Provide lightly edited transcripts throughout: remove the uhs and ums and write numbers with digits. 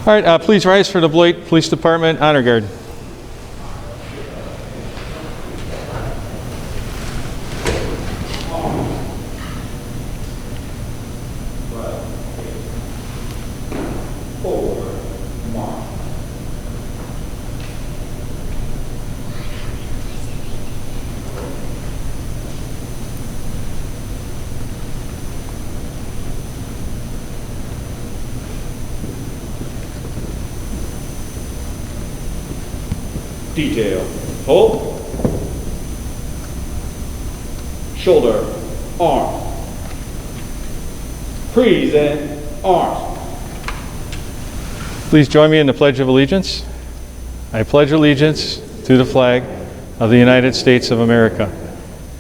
All right, please rise for the Beloit Police Department Honor Guard. Detail. Hold. Shoulder. Arm. Present. Arms. Please join me in the Pledge of Allegiance. I pledge allegiance to the flag of the United States of America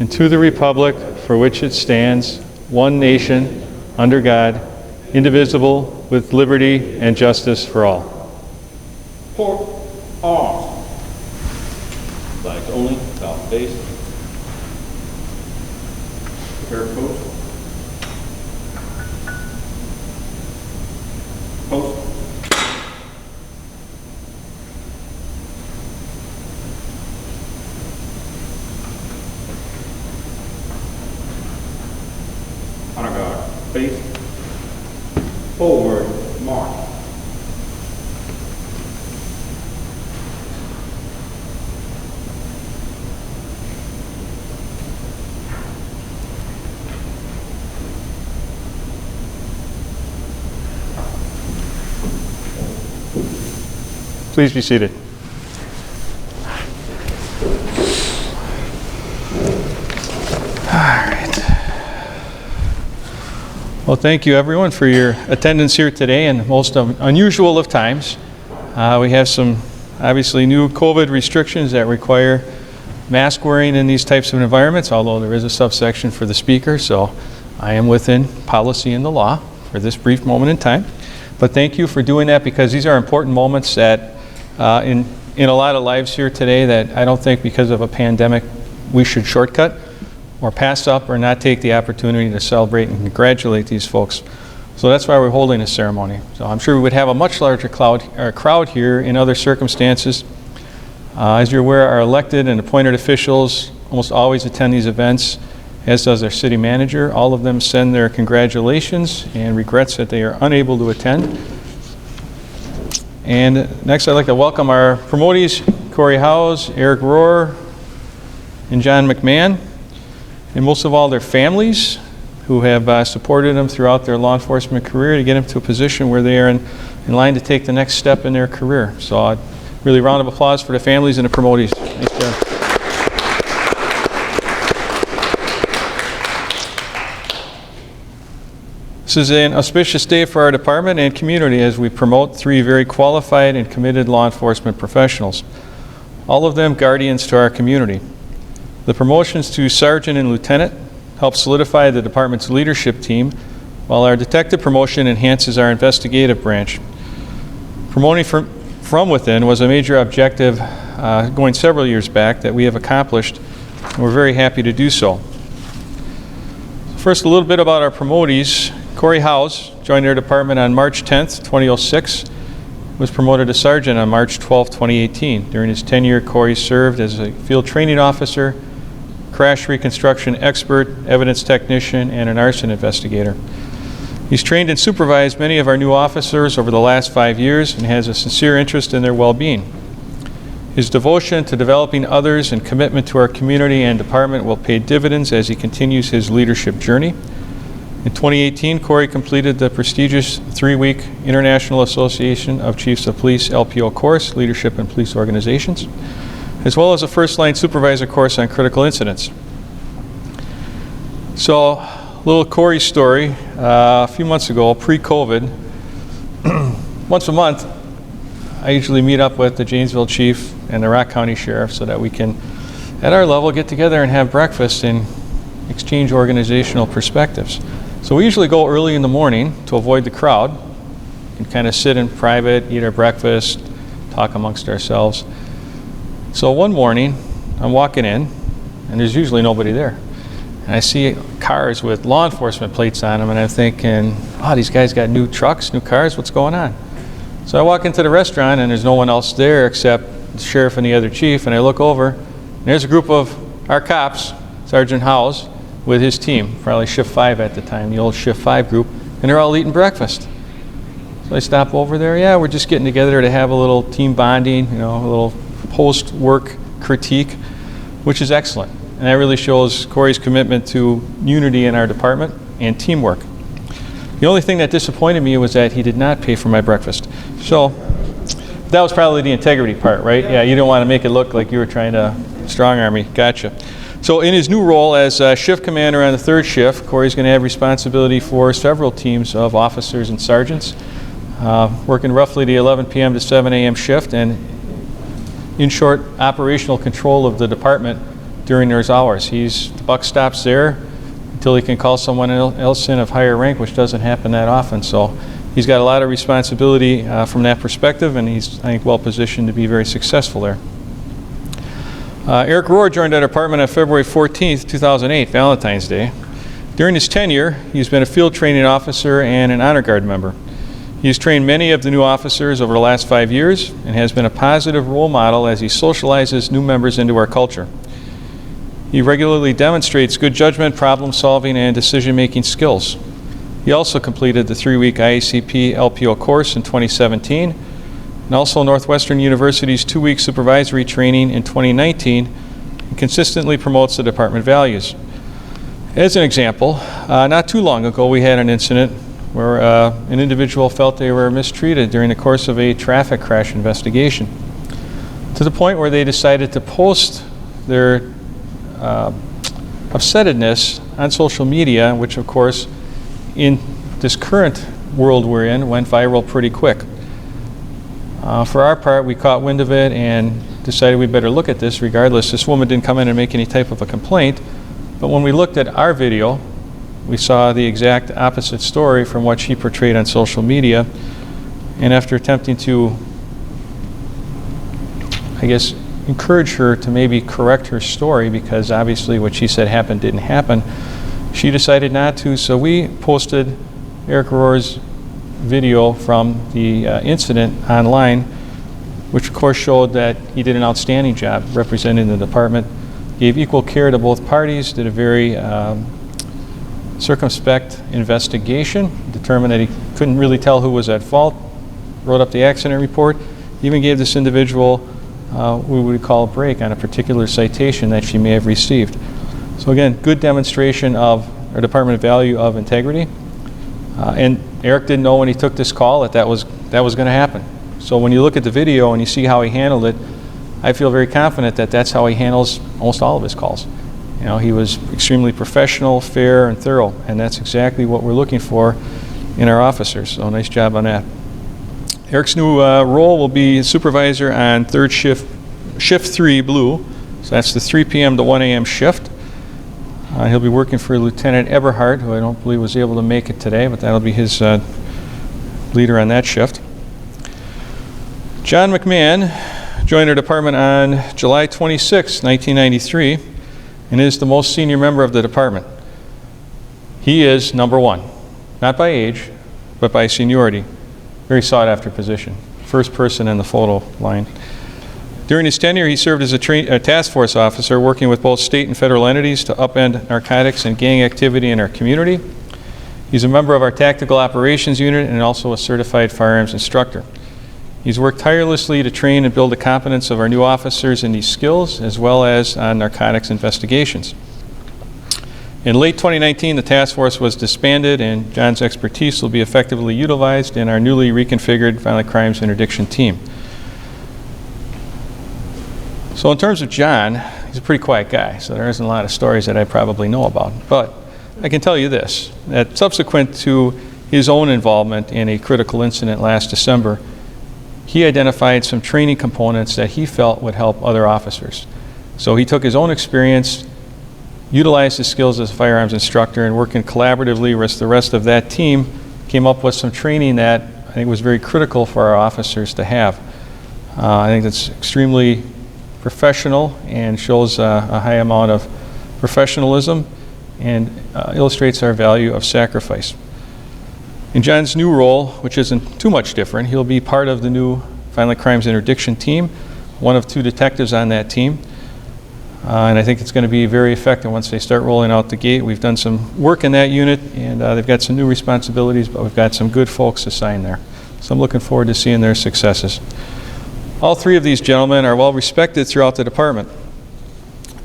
and to the republic for which it stands, one nation, under God, indivisible, with liberty and justice for all. Port. Arms. Flags only. South face. Prepare post. Post. Honor guard. Face. Forward. March. Please be seated. All right. Well, thank you everyone for your attendance here today, and most unusual of times. We have some obviously new COVID restrictions that require mask wearing in these types of environments, although there is a subsection for the speaker, so I am within policy and the law for this brief moment in time. But thank you for doing that, because these are important moments that in a lot of lives here today that I don't think because of a pandemic we should shortcut or pass up or not take the opportunity to celebrate and congratulate these folks. So that's why we're holding this ceremony. So I'm sure we would have a much larger crowd here in other circumstances. As you're aware, our elected and appointed officials almost always attend these events, as does our city manager. All of them send their congratulations and regrets that they are unable to attend. And next I'd like to welcome our promotees, Corey Howes, Eric Rohr, and John McMahon, and most of all their families who have supported them throughout their law enforcement career to get them to a position where they are in line to take the next step in their career. So really round of applause for the families and the promotees. Thanks, John. This is an auspicious day for our department and community as we promote 3 very qualified and committed law enforcement professionals, all of them guardians to our community. The promotions to sergeant and lieutenant help solidify the department's leadership team, while our detective promotion enhances our investigative branch. Promoting from within was a major objective going several years back that we have accomplished, and we're very happy to do so. First, a little bit about our promotees. Corey Howes joined our department on March 10th, 2006, was promoted to sergeant on March 12th, 2018. During his tenure, Corey served as a field training officer, crash reconstruction expert, evidence technician, and an arson investigator. He's trained and supervised many of our new officers over the last 5 years and has a sincere interest in their well-being. His devotion to developing others and commitment to our community and department will pay dividends as he continues his leadership journey. In 2018, Corey completed the prestigious 3-week International Association of Chiefs of Police LPO course, Leadership in Police Organizations, as well as a first-line supervisor course on critical incidents. So, a little Corey story. A few months ago, pre-COVID, once a month, I usually meet up with the Janesville Chief and the Rock County Sheriff so that we can, at our level, get together and have breakfast and exchange organizational perspectives. So we usually go early in the morning to avoid the crowd and kind of sit in private, eat our breakfast, talk amongst ourselves. So one morning, I'm walking in, and there's usually nobody there. And I see cars with law enforcement plates on them, and I'm thinking, oh, these guys got new trucks, new cars, what's going on? So I walk into the restaurant and there's no one else there except the sheriff and the other chief, and I look over and there's a group of our cops, Sergeant Howes, with his team, probably shift 5 at the time, the old shift 5 group, and they're all eating breakfast. So I stop over there. Yeah, we're just getting together to have a little team bonding, you know, a little post-work critique, which is excellent. And that really shows Corey's commitment to unity in our department and teamwork. The only thing that disappointed me was that he did not pay for my breakfast. So that was probably the integrity part, right? Yeah, you didn't want to make it look like you were trying to strong-arm me. Gotcha. So in his new role as shift commander on the 3rd shift, Corey's going to have responsibility for several teams of officers and sergeants, working roughly the 11 p.m. to 7 a.m. shift, and in short, operational control of the department during those hours. The buck stops there until he can call someone else in of higher rank, which doesn't happen that often. So he's got a lot of responsibility from that perspective, and he's, I think, well positioned to be very successful there. Eric Rohr joined our department on February 14th, 2008, Valentine's Day. During his tenure, he's been a field training officer and an honor guard member. He's trained many of the new officers over the last 5 years and has been a positive role model as he socializes new members into our culture. He regularly demonstrates good judgment, problem solving, and decision-making skills. He also completed the 3-week IACP LPO course in 2017, and also Northwestern University's 2-week supervisory training in 2019, and consistently promotes the department values. As an example, not too long ago we had an incident where an individual felt they were mistreated during the course of a traffic crash investigation, to the point where they decided to post their upsettedness on social media, which of course in this current world we're in went viral pretty quick. For our part, we caught wind of it and decided we better look at this regardless. This woman didn't come in and make any type of a complaint, but when we looked at our video, we saw the exact opposite story from what she portrayed on social media. And after attempting to, I guess, encourage her to maybe correct her story, because obviously what she said happened didn't happen, she decided not to. So we posted Eric Rohr's video from the incident online, which of course showed that he did an outstanding job representing the department, gave equal care to both parties, did a very circumspect investigation, determined that he couldn't really tell who was at fault, wrote up the accident report, even gave this individual what we would call a break on a particular citation that she may have received. So again, good demonstration of our department value of integrity. And Eric didn't know when he took this call that was going to happen. So when you look at the video and you see how he handled it, I feel very confident that that's how he handles almost all of his calls. You know, he was extremely professional, fair, and thorough, and that's exactly what we're looking for in our officers. So nice job on that. Eric's new role will be supervisor on 3rd shift 3 Blue. So that's the 3 p.m. to 1 a.m. shift. He'll be working for Lieutenant Eberhardt, who I don't believe was able to make it today, but that'll be his leader on that shift. John McMahon joined our department on July 26, 1993, and is the most senior member of the department. He is number 1, not by age, but by seniority. Very sought-after position. First person in the photo line. During his tenure, he served as a task force officer working with both state and federal entities to upend narcotics and gang activity in our community. He's a member of our Tactical Operations Unit and also a certified firearms instructor. He's worked tirelessly to train and build the competence of our new officers in these skills, as well as on narcotics investigations. In late 2019, the task force was disbanded, and John's expertise will be effectively utilized in our newly reconfigured violent crimes interdiction team. So in terms of John, he's a pretty quiet guy, so there isn't a lot of stories that I probably know about. But I can tell you this, that subsequent to his own involvement in a critical incident last December, he identified some training components that he felt would help other officers. So he took his own experience, utilized his skills as a firearms instructor, and working collaboratively with the rest of that team, came up with some training that I think was very critical for our officers to have. I think that's extremely professional and shows a high amount of professionalism and illustrates our value of sacrifice. In John's new role, which isn't too much different, he'll be part of the new Violent Crimes Interdiction team, one of 2 detectives on that team. And I think it's going to be very effective once they start rolling out the gate. We've done some work in that unit, and they've got some new responsibilities, but we've got some good folks assigned there. So I'm looking forward to seeing their successes. All 3 of these gentlemen are well respected throughout the department.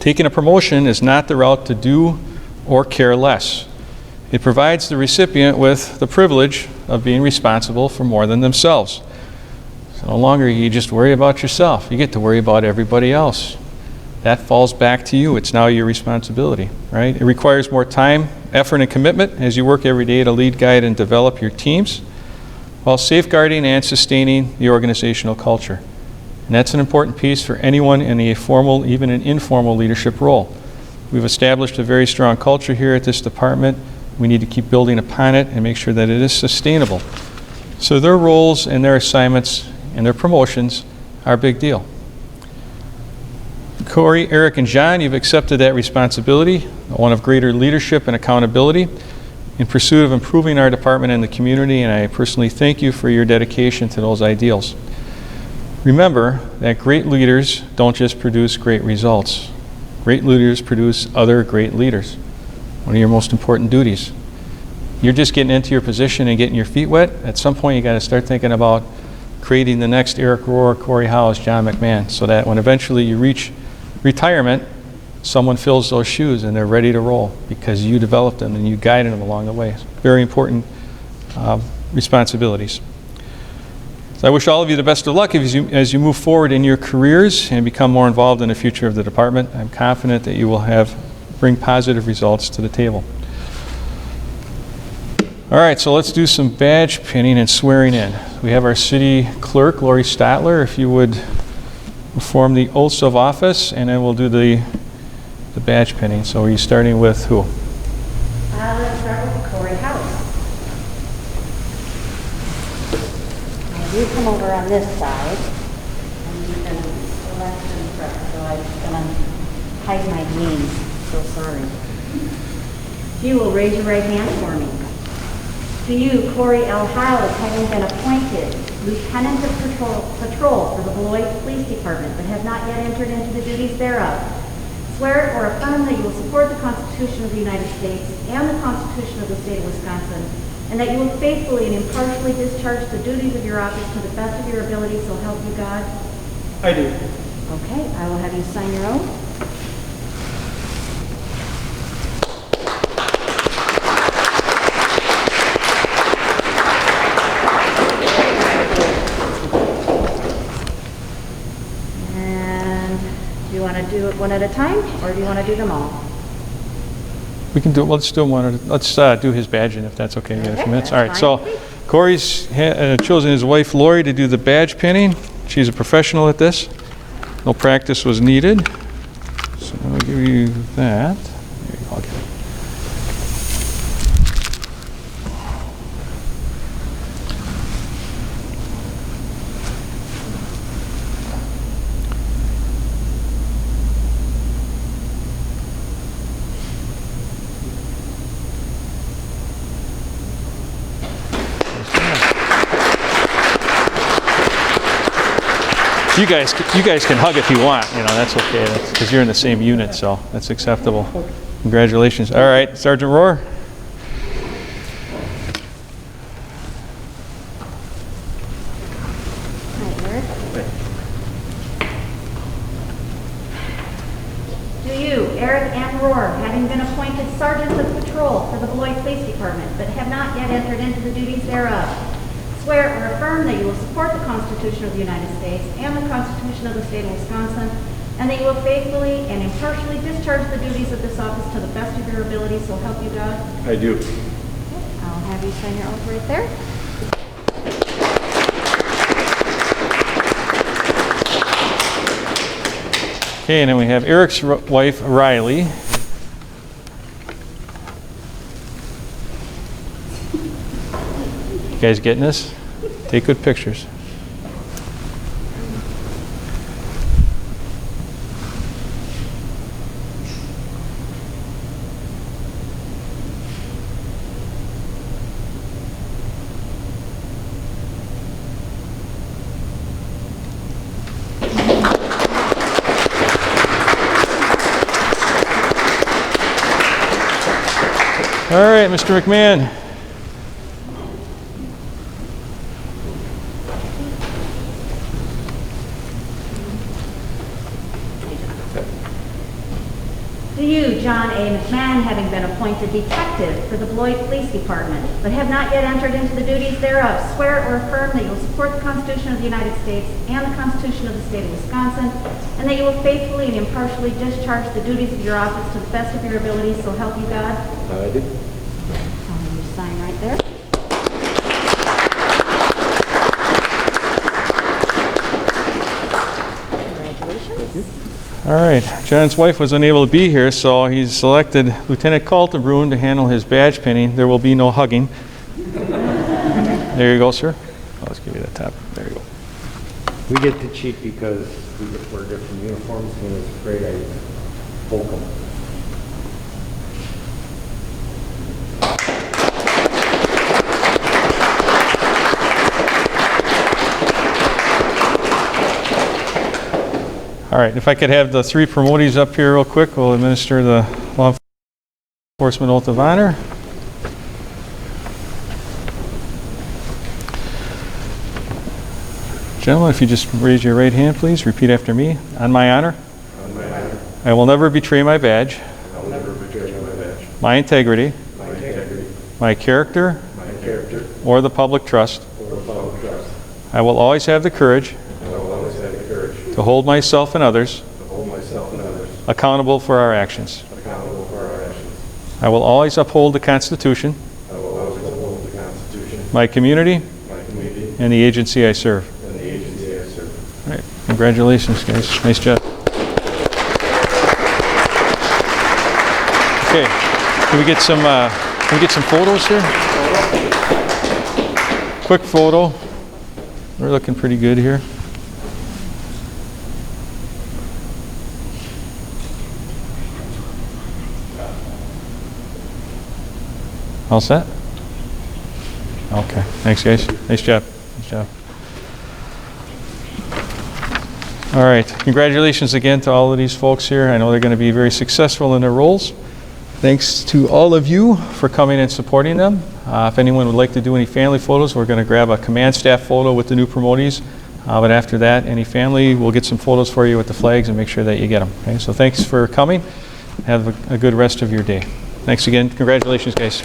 Taking a promotion is not the route to do or care less. It provides the recipient with the privilege of being responsible for more than themselves. So no longer you just worry about yourself. You get to worry about everybody else. That falls back to you. It's now your responsibility, right? It requires more time, effort, and commitment as you work every day to lead, guide, and develop your teams while safeguarding and sustaining the organizational culture. And that's an important piece for anyone in a formal, even an informal leadership role. We've established a very strong culture here at this department. We need to keep building upon it and make sure that it is sustainable. So their roles and their assignments and their promotions are a big deal. Corey, Eric, and John, you've accepted that responsibility, one of greater leadership and accountability in pursuit of improving our department and the community, and I personally thank you for your dedication to those ideals. Remember that great leaders don't just produce great results. Great leaders produce other great leaders. One of your most important duties. You're just getting into your position and getting your feet wet. At some point, you got to start thinking about creating the next Eric Rohr, Corey Howes, John McMahon, so that when eventually you reach retirement, someone fills those shoes and they're ready to roll because you developed them and you guided them along the way. Very important responsibilities. So I wish all of you the best of luck as you move forward in your careers and become more involved in the future of the department. I'm confident that you will bring positive results to the table. All right, so let's do some badge pinning and swearing in. We have our city clerk, Lori Statler, if you would perform the oaths of office, and then we'll do the badge pinning. So are you starting with who? Let's start with Corey House. Now you come over on this side, and you can left and front, so I'm just going to hide my name. So sorry. You will raise your right hand for me. To you, Corey L. Howes, having been appointed Lieutenant of Patrol for the Beloit Police Department, but have not yet entered into the duties thereof, swear or affirm that you will support the Constitution of the United States and the Constitution of the State of Wisconsin, and that you will faithfully and impartially discharge the duties of your office to the best of your ability, so help you God? I do. Okay, I will have you sign your oath. Do you want to do it one at a time, or do you want to do them all? We can do it. Let's do one. Let's do his badging if that's okay. You got a few minutes. All right. Fine. So Corey's chosen his wife Lori to do the badge pinning. She's a professional at this. No practice was needed. So I'll give you that. There you go. I'll get it. You guys can hug if you want. You know, that's okay. That's because you're in the same unit, so that's acceptable. Congratulations. All right, Sergeant Rohr. Hi, Eric. Do you, Eric M. Rohr, having been appointed Sergeant of Patrol for the Beloit Police Department, but have not yet entered into the duties thereof, swear or affirm that you will support the Constitution of the United States and the Constitution of the State of Wisconsin, and that you will faithfully and impartially discharge the duties of this office to the best of your ability, so help you God? I do. I'll have you sign your oath right there. Okay, and then we have Eric's wife, Riley. You guys getting this? Take good pictures. All right, Mr. McMahon. Do you, John A. McMahon, having been appointed detective for the Beloit Police Department, but have not yet entered into the duties thereof, swear or affirm that you will support the Constitution of the United States and the Constitution of the State of Wisconsin, and that you will faithfully and impartially discharge the duties of your office to the best of your ability, so help you God? I do. You sign right there. Congratulations. All right, John's wife was unable to be here, so he's selected Lieutenant Kaltenbrunn to handle his badge pinning. There will be no hugging. There you go, sir. Let's give you that tap. There you go. We get to cheat because we get wear different uniforms, and it's great. I poke them. All right, if I could have the 3 promotees up here real quick, we'll administer the law enforcement oath of honor. Gentlemen, if you just raise your right hand, please. Repeat after me. On my honor. On my honor. I will never betray my badge, I will never betray my badge. my integrity, My integrity. my character, My character. or the public trust. Or the public trust. I will always have the courage I will always have the courage to hold myself and others to hold myself and others accountable for our actions. accountable for our actions. I will always uphold the Constitution, I will always uphold the Constitution, my community, my community, and the agency I serve. and the agency I serve. All right, congratulations, guys. Nice job. Okay, can we get some photos here? Quick photo. We're looking pretty good here. All set? Okay, thanks guys. Nice job. Nice job. All right, congratulations again to all of these folks here. I know they're going to be very successful in their roles. Thanks to all of you for coming and supporting them. If anyone would like to do any family photos, we're going to grab a command staff photo with the new promotees. But after that, any family, we'll get some photos for you with the flags and make sure that you get them. Okay, so thanks for coming. Have a good rest of your day. Thanks again. Congratulations, guys.